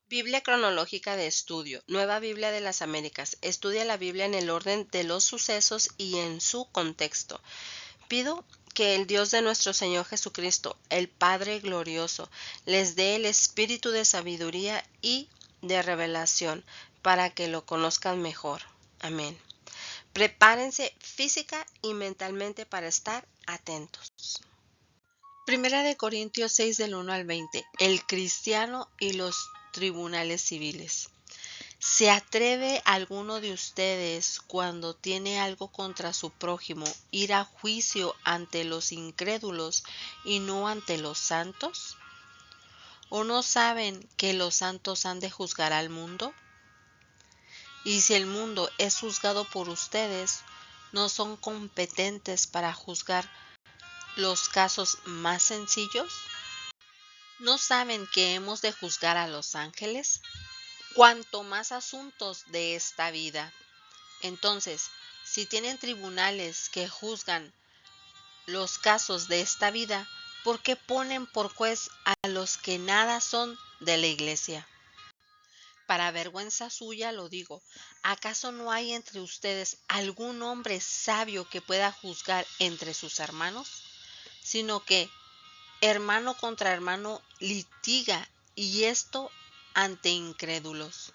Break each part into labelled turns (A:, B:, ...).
A: Biblia cronológica de estudio, Nueva Biblia de las Américas. Estudia la Biblia en el orden de los sucesos y en su contexto. Pido que el Dios de nuestro Señor Jesucristo, el Padre glorioso, les dé el espíritu de sabiduría y de revelación para que lo conozcan mejor. Amén. Prepárense física y mentalmente para estar atentos. Primera de Corintios 6 del 1 al 20. El cristiano y los tribunales civiles. ¿Se atreve alguno de ustedes, cuando tiene algo contra su prójimo, ir a juicio ante los incrédulos y no ante los santos? ¿O no saben que los santos han de juzgar al mundo? Y si el mundo es juzgado por ustedes, ¿no son competentes para juzgar los casos más sencillos? ¿No saben que hemos de juzgar a los ángeles? Cuanto más asuntos de esta vida. Entonces, si tienen tribunales que juzgan los casos de esta vida, ¿por qué ponen por juez a los que nada son de la iglesia? Para vergüenza suya lo digo, ¿acaso no hay entre ustedes algún hombre sabio que pueda juzgar entre sus hermanos? Sino que hermano contra hermano litiga, y esto ante incrédulos.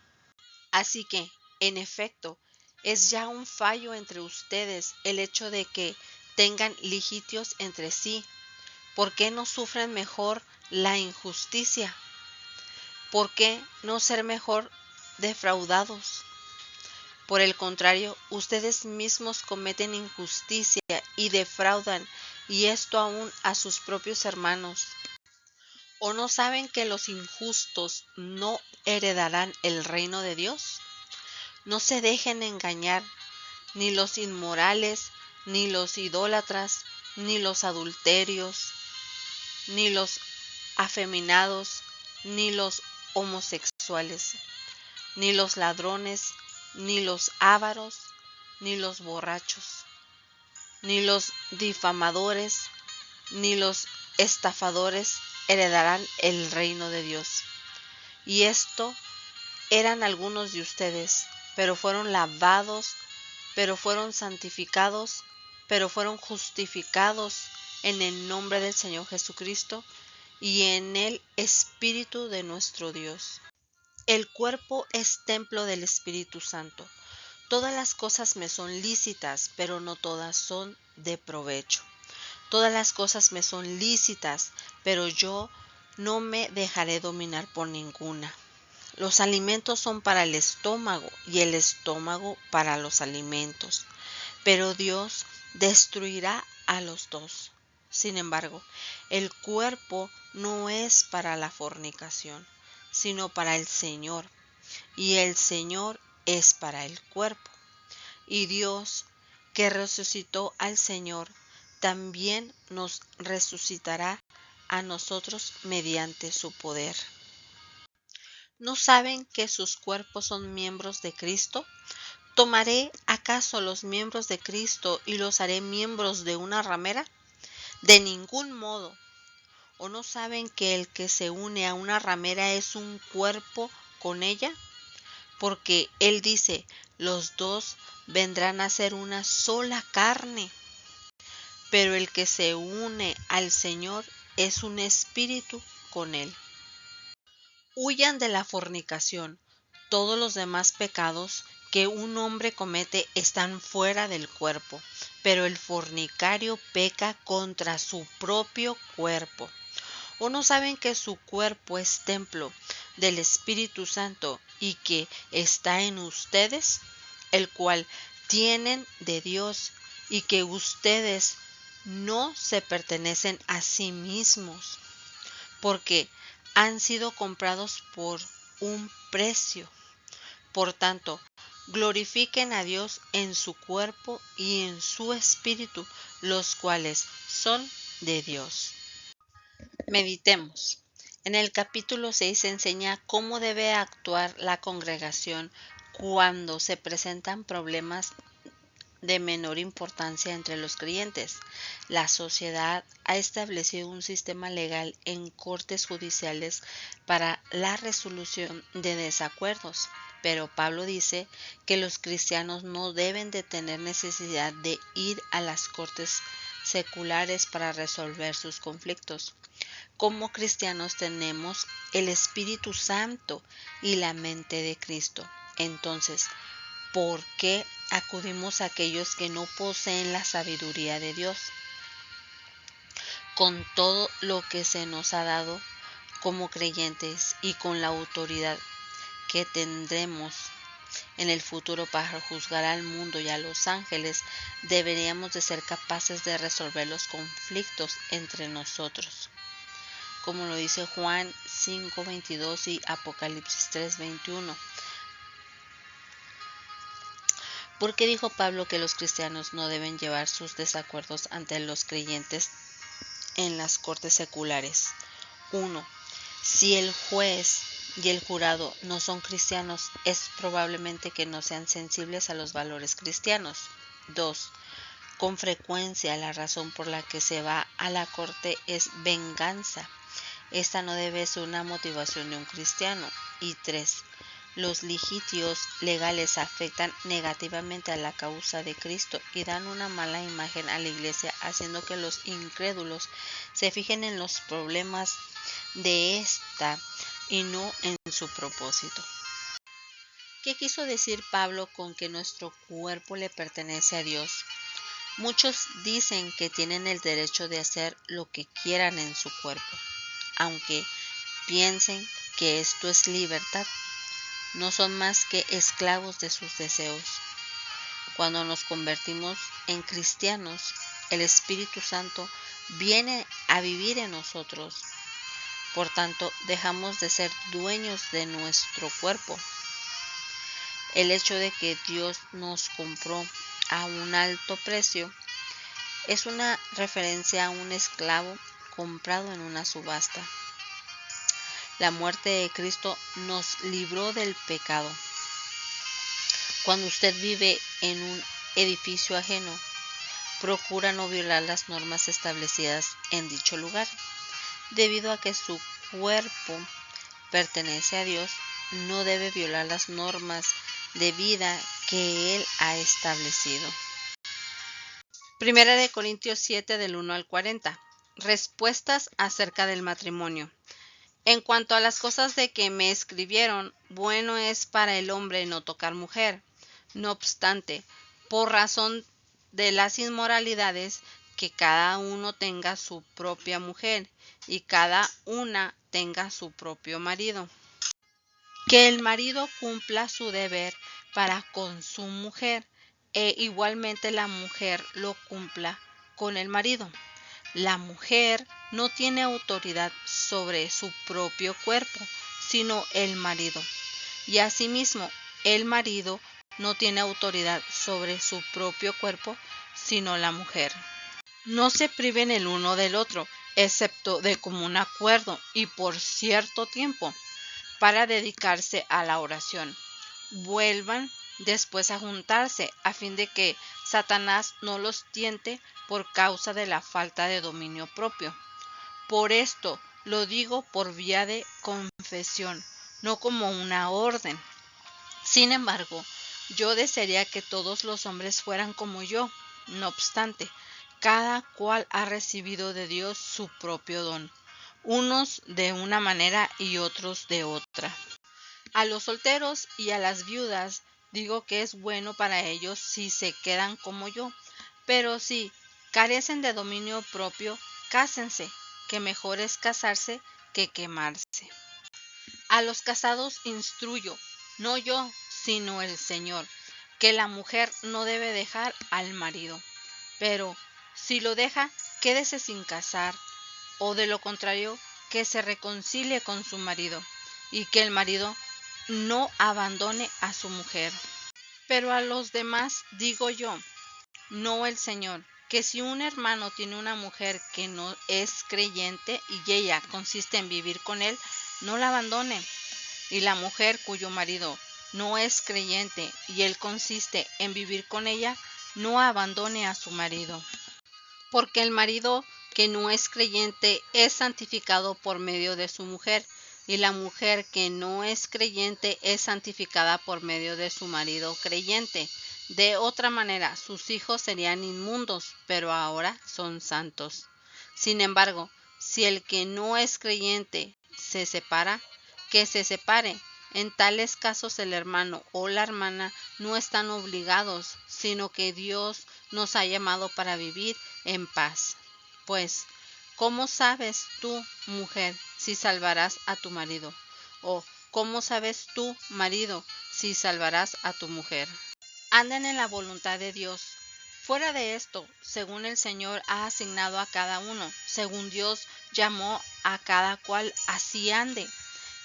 A: Así que, en efecto, es ya un fallo entre ustedes el hecho de que tengan litigios entre sí. ¿Por qué no sufren mejor la injusticia? ¿Por qué no ser mejor defraudados? Por el contrario, ustedes mismos cometen injusticia y defraudan, y esto aún a sus propios hermanos. ¿O no saben que los injustos no heredarán el reino de Dios? No se dejen engañar, ni los inmorales, ni los idólatras, ni los adulterios, ni los afeminados, ni los homosexuales, ni los ladrones, ni los ávaros, ni los borrachos, ni los difamadores, ni los estafadores heredarán el reino de Dios. Y esto eran algunos de ustedes, pero fueron lavados, pero fueron santificados, pero fueron justificados en el nombre del Señor Jesucristo y en el Espíritu de nuestro Dios. El cuerpo es templo del Espíritu Santo. Todas las cosas me son lícitas, pero no todas son de provecho. Todas las cosas me son lícitas, pero yo no me dejaré dominar por ninguna. Los alimentos son para el estómago y el estómago para los alimentos, pero Dios destruirá a los dos. Sin embargo, el cuerpo no es para la fornicación, sino para el Señor, y el Señor es para el cuerpo. Y Dios, que resucitó al Señor, también nos resucitará a nosotros mediante su poder. ¿No saben que sus cuerpos son miembros de Cristo? ¿Tomaré acaso los miembros de Cristo y los haré miembros de una ramera? De ningún modo. ¿O no saben que el que se une a una ramera es un cuerpo con ella? Porque Él dice, los dos vendrán a ser una sola carne. Pero el que se une al Señor es un espíritu con Él. Huyan de la fornicación. Todos los demás pecados que un hombre comete están fuera del cuerpo, pero el fornicario peca contra su propio cuerpo. ¿O no saben que su cuerpo es templo del Espíritu Santo y que está en ustedes, el cual tienen de Dios, y que ustedes no se pertenecen a sí mismos, porque han sido comprados por un precio? Por tanto, glorifiquen a Dios en su cuerpo y en su espíritu, los cuales son de Dios. Meditemos. En el capítulo 6 se enseña cómo debe actuar la congregación cuando se presentan problemas
B: de menor importancia entre los creyentes. La sociedad ha establecido un sistema legal en cortes judiciales para la resolución de desacuerdos, pero Pablo dice que los cristianos no deben de tener necesidad de ir a las cortes seculares para resolver sus conflictos. Como cristianos tenemos el Espíritu Santo y la mente de Cristo. Entonces, ¿por qué acudimos a aquellos que no poseen la sabiduría de Dios? Con todo lo que se nos ha dado como creyentes y con la autoridad que tendremos en el futuro para juzgar al mundo y a los ángeles, deberíamos de ser capaces de resolver los conflictos entre nosotros, como lo dice Juan 5:22 y Apocalipsis 3:21. ¿Por qué dijo Pablo que los cristianos no deben llevar sus desacuerdos ante los creyentes en las cortes seculares? 1. Si el juez y el jurado no son cristianos, es probablemente que no sean sensibles a los valores cristianos. 2. Con frecuencia la razón por la que se va a la corte es venganza. Esta no debe ser una motivación de un cristiano. Y 3. Los litigios legales afectan negativamente a la causa de Cristo y dan una mala imagen a la Iglesia, haciendo que los incrédulos se fijen en los problemas de esta y no en su propósito. ¿Qué quiso decir Pablo con que nuestro cuerpo le pertenece a Dios? Muchos dicen que tienen el derecho de hacer lo que quieran en su cuerpo, aunque piensen que esto es libertad. No son más que esclavos de sus deseos. Cuando nos convertimos en cristianos, el Espíritu Santo viene a vivir en nosotros. Por tanto, dejamos de ser dueños de nuestro cuerpo. El hecho de que Dios nos compró a un alto precio es una referencia a un esclavo comprado en una subasta. La muerte de Cristo nos libró del pecado. Cuando usted vive en un edificio ajeno, procura no violar las normas establecidas en dicho lugar. Debido a que su cuerpo pertenece a Dios, no debe violar las normas de vida que Él ha establecido. Primera de Corintios 7 del 1 al 40. Respuestas acerca del matrimonio. En cuanto a las cosas de que me escribieron, bueno es para el hombre no tocar mujer. No obstante, por razón de las inmoralidades, que cada uno tenga su propia mujer y cada una tenga su propio marido. Que el marido cumpla su deber para con su mujer e igualmente la mujer lo cumpla con el marido. La mujer no tiene autoridad sobre su propio cuerpo, sino el marido. Y asimismo, el marido no tiene autoridad sobre su propio cuerpo, sino la mujer. No se priven el uno del otro, excepto de común acuerdo y por cierto tiempo, para dedicarse a la oración. Vuelvan después a juntarse, a fin de que Satanás no los tiente por causa de la falta de dominio propio. Por esto lo digo por vía de confesión, no como una orden. Sin embargo, yo desearía que todos los hombres fueran como yo. No obstante, cada cual ha recibido de Dios su propio don, unos de una manera y otros de otra. A los solteros y a las viudas digo que es bueno para ellos si se quedan como yo, pero si carecen de dominio propio, cásense, que mejor es casarse que quemarse. A los casados instruyo, no yo, sino el Señor, que la mujer no debe dejar al marido, pero si lo deja, quédese sin casar, o de lo contrario, que se reconcilie con su marido, y que el marido no abandone a su mujer. Pero a los demás digo yo, no el Señor, que si un hermano tiene una mujer que no es creyente y ella consiste en vivir con él, no la abandone. Y la mujer cuyo marido no es creyente y él consiste en vivir con ella, no abandone a su marido. Porque el marido que no es creyente es santificado por medio de su mujer, y la mujer que no es creyente es santificada por medio de su marido creyente. De otra manera, sus hijos serían inmundos, pero ahora son santos. Sin embargo, si el que no es creyente se separa, que se separe. En tales casos el hermano o la hermana no están obligados, sino que Dios nos ha llamado para vivir en paz. Pues, ¿cómo sabes tú, mujer, si salvarás a tu marido? ¿O cómo sabes tú, marido, si salvarás a tu mujer? Anden en la voluntad de Dios. Fuera de esto, según el Señor ha asignado a cada uno, según Dios llamó a cada cual, así ande.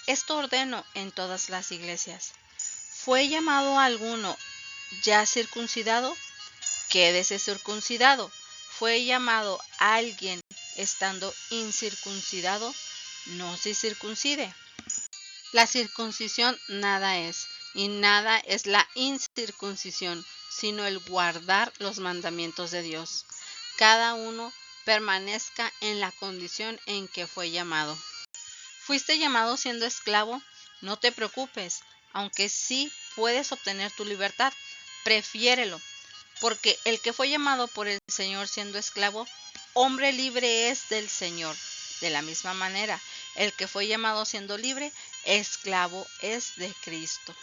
B: Esto ordeno en todas las iglesias. ¿Fue llamado a alguno ya circuncidado? Quédese circuncidado. ¿Fue llamado a alguien estando incircuncidado? No se circuncide. La circuncisión nada es, y nada es la incircuncisión, sino el guardar los mandamientos de Dios. Cada uno permanezca en la condición en que fue llamado. ¿Fuiste llamado siendo esclavo? No te preocupes, aunque sí puedes obtener tu libertad, prefiérelo, porque el que fue llamado por el Señor siendo esclavo, hombre libre es del Señor. De la misma manera, el que fue llamado siendo libre, esclavo es de Cristo.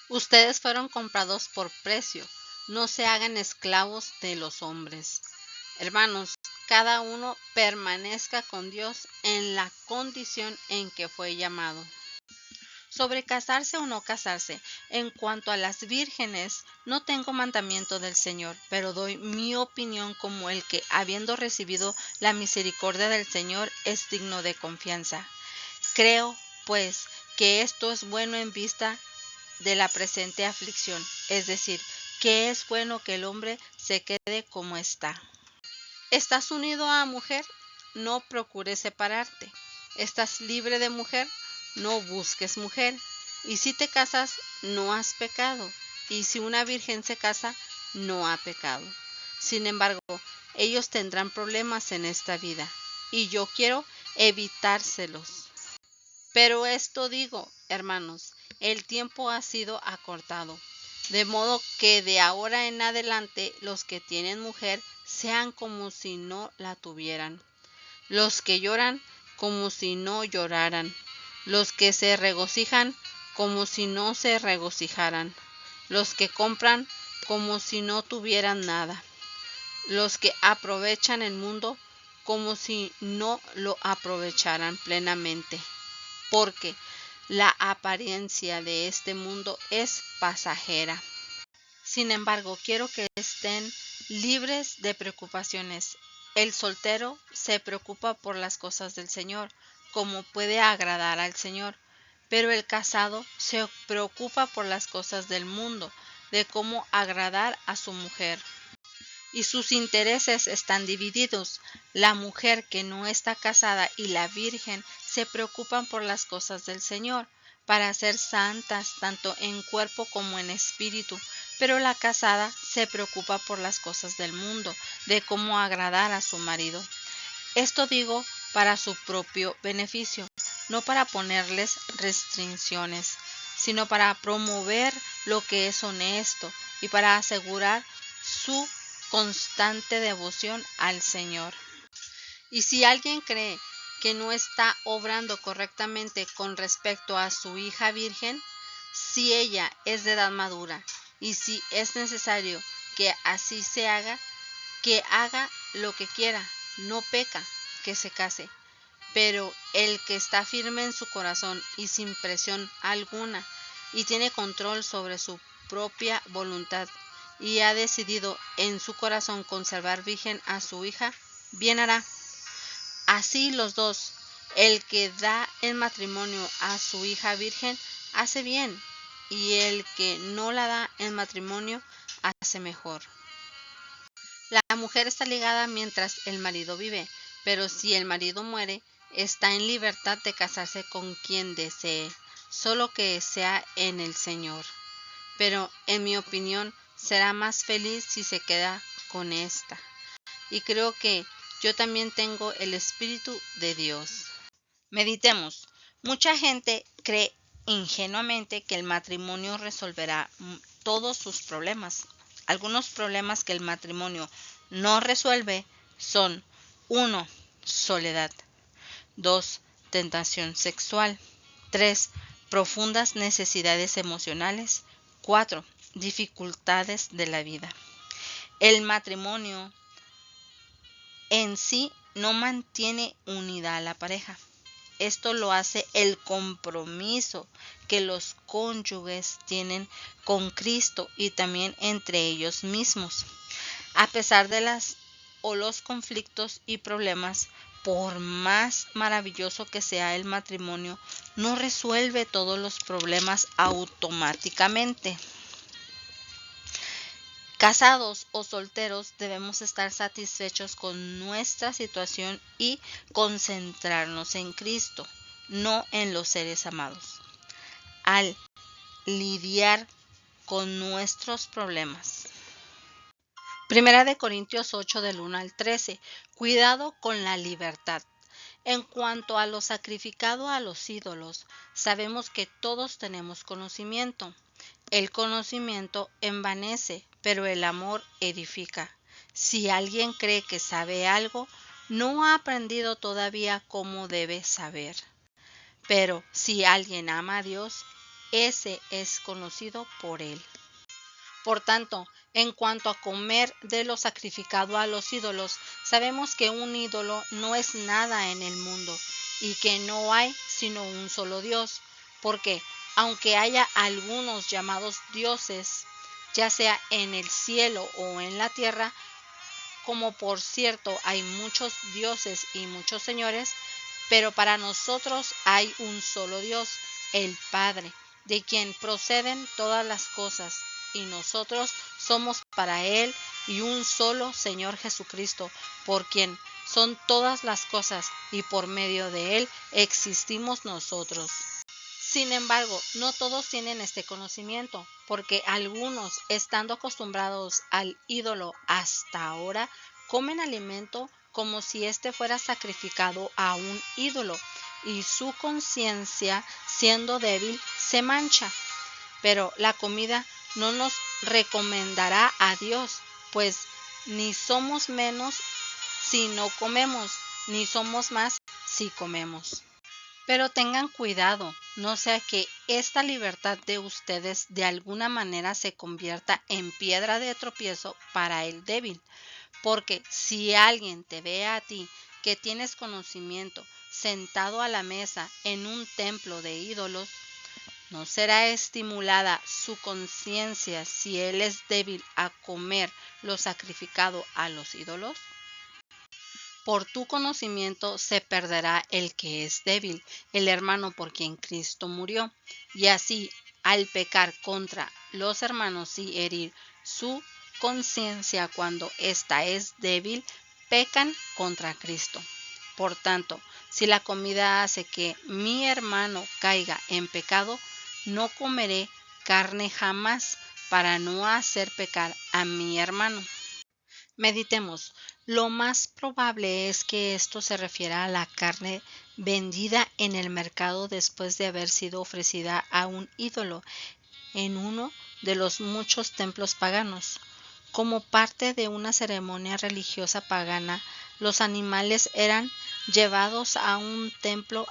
B: Ustedes fueron comprados por precio, no se hagan esclavos de los hombres. Hermanos, cada uno permanezca con Dios en la condición en que fue llamado. Sobre casarse o no casarse, en cuanto a las vírgenes, no tengo mandamiento del Señor, pero doy mi opinión como el que, habiendo recibido la misericordia del Señor, es digno de confianza. Creo, pues, que esto es bueno en vista de la presente aflicción, es decir, que es bueno que el hombre se quede como está. ¿Estás unido a mujer? No procures separarte. ¿Estás libre de mujer? No busques mujer. Y si te casas, no has pecado. Y si una virgen se casa, no ha pecado. Sin embargo, ellos tendrán problemas en esta vida, y yo quiero evitárselos. Pero esto digo, hermanos, el tiempo ha sido acortado, de modo que de ahora en adelante los que tienen mujer sean como si no la tuvieran, los que lloran como si no lloraran, los que se regocijan como si no se regocijaran, los que compran como si no tuvieran nada, los que aprovechan el mundo como si no lo aprovecharan plenamente, porque la apariencia de este mundo es pasajera. Sin embargo, quiero que estén libres de preocupaciones. El soltero se preocupa por las cosas del Señor, como puede agradar al Señor, pero el casado se preocupa por las cosas del mundo, de cómo agradar a su mujer. Y sus intereses están divididos. La mujer que no está casada y la virgen se preocupan por las cosas del Señor, para ser santas tanto en cuerpo como en espíritu, pero la casada se preocupa por las cosas del mundo, de cómo agradar a su marido. Esto digo para su propio beneficio, no para ponerles restricciones, sino para promover lo que es honesto y para asegurar su constante devoción al Señor. Y si alguien cree que no está obrando correctamente con respecto a su hija virgen, si ella es de edad madura y si es necesario que así se haga, que haga lo que quiera, no peca, que se case. Pero el que está firme en su corazón y sin presión alguna y tiene control sobre su propia voluntad y ha decidido en su corazón conservar virgen a su hija, bien hará. Así los dos, el que da en matrimonio a su hija virgen, hace bien, y el que no la da en matrimonio, hace mejor. La mujer está ligada mientras el marido vive, pero si el marido muere, está en libertad de casarse con quien desee, solo que sea en el Señor. Pero, en mi opinión, será más feliz si se queda con esta. Y creo que yo también tengo el Espíritu de Dios. Meditemos. Mucha gente cree ingenuamente que el matrimonio resolverá todos sus problemas. Algunos problemas que el matrimonio no resuelve son: 1. Soledad. 2. Tentación sexual. 3. Profundas necesidades emocionales. 4. Dificultades de la vida. El matrimonio en sí no mantiene unida a la pareja. Esto lo hace el compromiso que los cónyuges tienen con Cristo y también entre ellos mismos. A pesar de los conflictos y problemas, por más maravilloso que sea el matrimonio, no resuelve todos los problemas automáticamente. Casados o solteros, debemos estar satisfechos con nuestra situación y concentrarnos en Cristo, no en los seres amados. Al lidiar con nuestros problemas. Primera de Corintios 8 del 1 al 13. Cuidado con la libertad. En cuanto a lo sacrificado a los ídolos, sabemos que todos tenemos conocimiento. El conocimiento envanece, pero el amor edifica. Si alguien cree que sabe algo, no ha aprendido todavía cómo debe saber. Pero si alguien ama a Dios, ese es conocido por él. Por tanto, en cuanto a comer de lo sacrificado a los ídolos, sabemos que un ídolo no es nada en el mundo y que no hay sino un solo Dios, porque aunque haya algunos llamados dioses, ya sea en el cielo o en la tierra, como por cierto hay muchos dioses y muchos señores, pero para nosotros hay un solo Dios, el Padre, de quien proceden todas las cosas, y nosotros somos para Él, y un solo Señor Jesucristo, por quien son todas las cosas, y por medio de Él existimos nosotros. Sin embargo, no todos tienen este conocimiento, porque algunos, estando acostumbrados al ídolo hasta ahora, comen alimento como si éste fuera sacrificado a un ídolo, y su conciencia, siendo débil, se mancha. Pero la comida no nos recomendará a Dios, pues ni somos menos si no comemos, ni somos más si comemos. Pero tengan cuidado, no sea que esta libertad de ustedes de alguna manera se convierta en piedra de tropiezo para el débil. Porque si alguien te ve a ti que tienes conocimiento sentado a la mesa en un templo de ídolos, ¿no será estimulada su conciencia si él es débil a comer lo sacrificado a los ídolos? Por tu conocimiento se perderá el que es débil, el hermano por quien Cristo murió, y así, al pecar contra los hermanos y herir su conciencia cuando ésta es débil, pecan contra Cristo. Por tanto, si la comida hace que mi hermano caiga en pecado, no comeré carne jamás para no hacer pecar a mi hermano. Meditemos. Lo más probable es que esto se refiera a la carne vendida en el mercado después de haber sido ofrecida a un ídolo en uno de los muchos templos paganos. Como parte de una ceremonia religiosa pagana, los animales eran llevados a un templo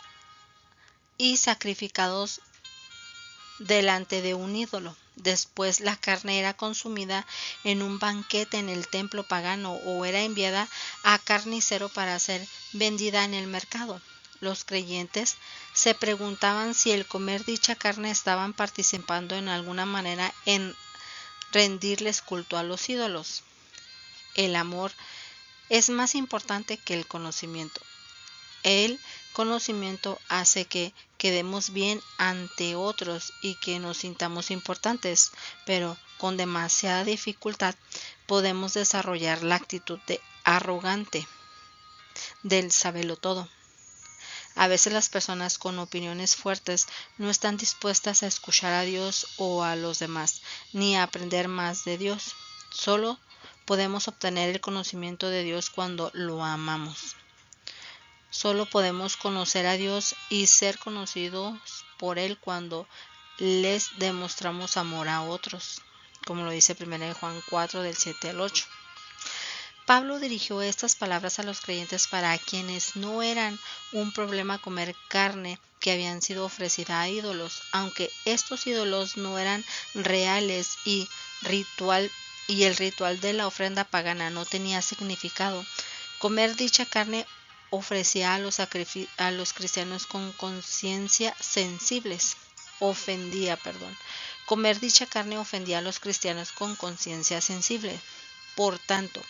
B: y sacrificados delante de un ídolo. Después la carne era consumida en un banquete en el templo pagano o era enviada a carnicero para ser vendida en el mercado. Los creyentes se preguntaban si al comer dicha carne estaban participando en alguna manera en rendirles culto a los ídolos. El amor es más importante que el conocimiento. El conocimiento hace que quedemos bien ante otros y que nos sintamos importantes, pero con demasiada dificultad podemos desarrollar la actitud de arrogante del saberlo todo. A veces las personas con opiniones fuertes no están dispuestas a escuchar a Dios o a los demás, ni a aprender más de Dios. Solo podemos obtener el conocimiento de Dios cuando lo amamos. Solo podemos conocer a Dios y ser conocidos por Él cuando les demostramos amor a otros, como lo dice 1 Juan 4 del 7 al 8. Pablo dirigió estas palabras a los creyentes para quienes no eran un problema comer carne que habían sido ofrecida a ídolos, aunque estos ídolos no eran reales y el ritual de la ofrenda pagana no tenía significado. Comer dicha carne ofrecía a los cristianos con conciencia sensibles. Comer dicha carne ofendía a los cristianos con conciencia sensible. Por tanto,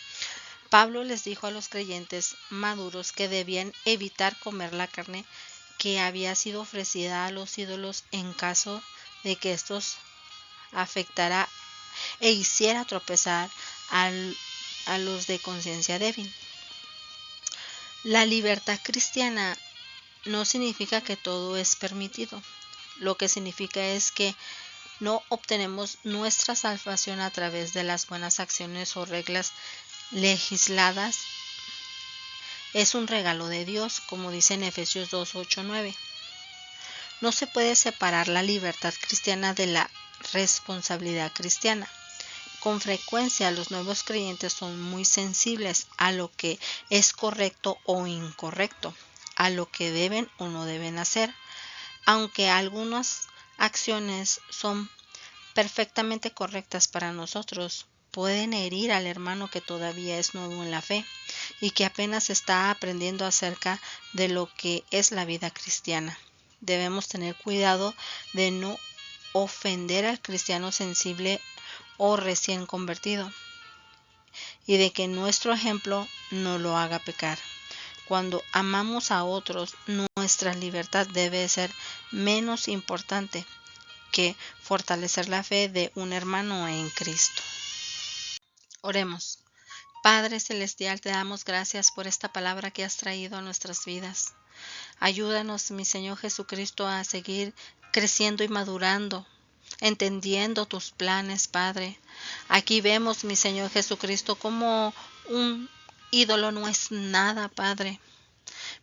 B: Pablo les dijo a los creyentes maduros que debían evitar comer la carne que había sido ofrecida a los ídolos en caso de que estos afectara e hiciera tropezar a los de conciencia débil. La libertad cristiana no significa que todo es permitido. Lo que significa es que no obtenemos nuestra salvación a través de las buenas acciones o reglas legisladas. Es un regalo de Dios, como dice en Efesios 2, 8, 9. No se puede separar la libertad cristiana de la responsabilidad cristiana. Con frecuencia los nuevos creyentes son muy sensibles a lo que es correcto o incorrecto, a lo que deben o no deben hacer. Aunque algunas acciones son perfectamente correctas para nosotros, pueden herir al hermano que todavía es nuevo en la fe y que apenas está aprendiendo acerca de lo que es la vida cristiana. Debemos tener cuidado de no ofender al cristiano sensible o recién convertido, y de que nuestro ejemplo no lo haga pecar. Cuando amamos a otros, nuestra libertad debe ser menos importante que fortalecer la fe de un hermano en Cristo. Oremos. Padre Celestial, te damos gracias por esta palabra que has traído a nuestras vidas. Ayúdanos, mi Señor Jesucristo, a seguir creciendo y madurando, entendiendo tus planes, Padre. Aquí vemos, mi Señor Jesucristo, como un ídolo no es nada, Padre.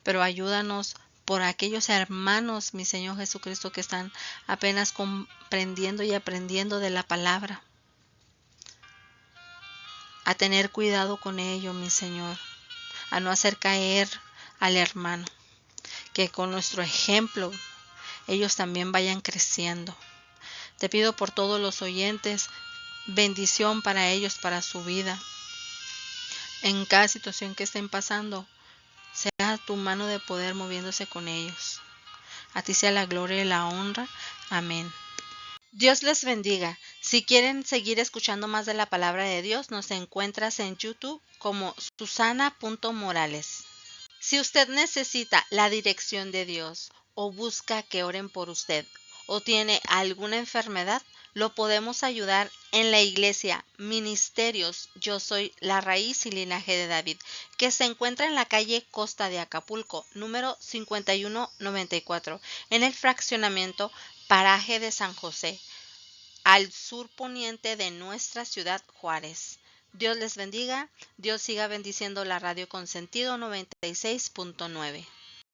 B: Pero ayúdanos por aquellos hermanos, mi Señor Jesucristo, que están apenas comprendiendo y aprendiendo de la palabra. A tener cuidado con ello, mi Señor, a no hacer caer al hermano, que con nuestro ejemplo ellos también vayan creciendo. Te pido por todos los oyentes, bendición para ellos, para su vida. En cada situación que estén pasando, sea tu mano de poder moviéndose con ellos. A ti sea la gloria y la honra. Amén. Dios les bendiga. Si quieren seguir escuchando más de la palabra de Dios, nos encuentras en YouTube como Susana.Morales. Si usted necesita la dirección de Dios o busca que oren por usted o tiene alguna enfermedad, lo podemos ayudar en la iglesia Ministerios Yo Soy la Raíz y Linaje de David, que se encuentra en la calle Costa de Acapulco, número 5194, en el fraccionamiento Paraje de San José, al sur poniente de nuestra ciudad Juárez. Dios les bendiga, Dios siga bendiciendo la radio Consentido 96.9.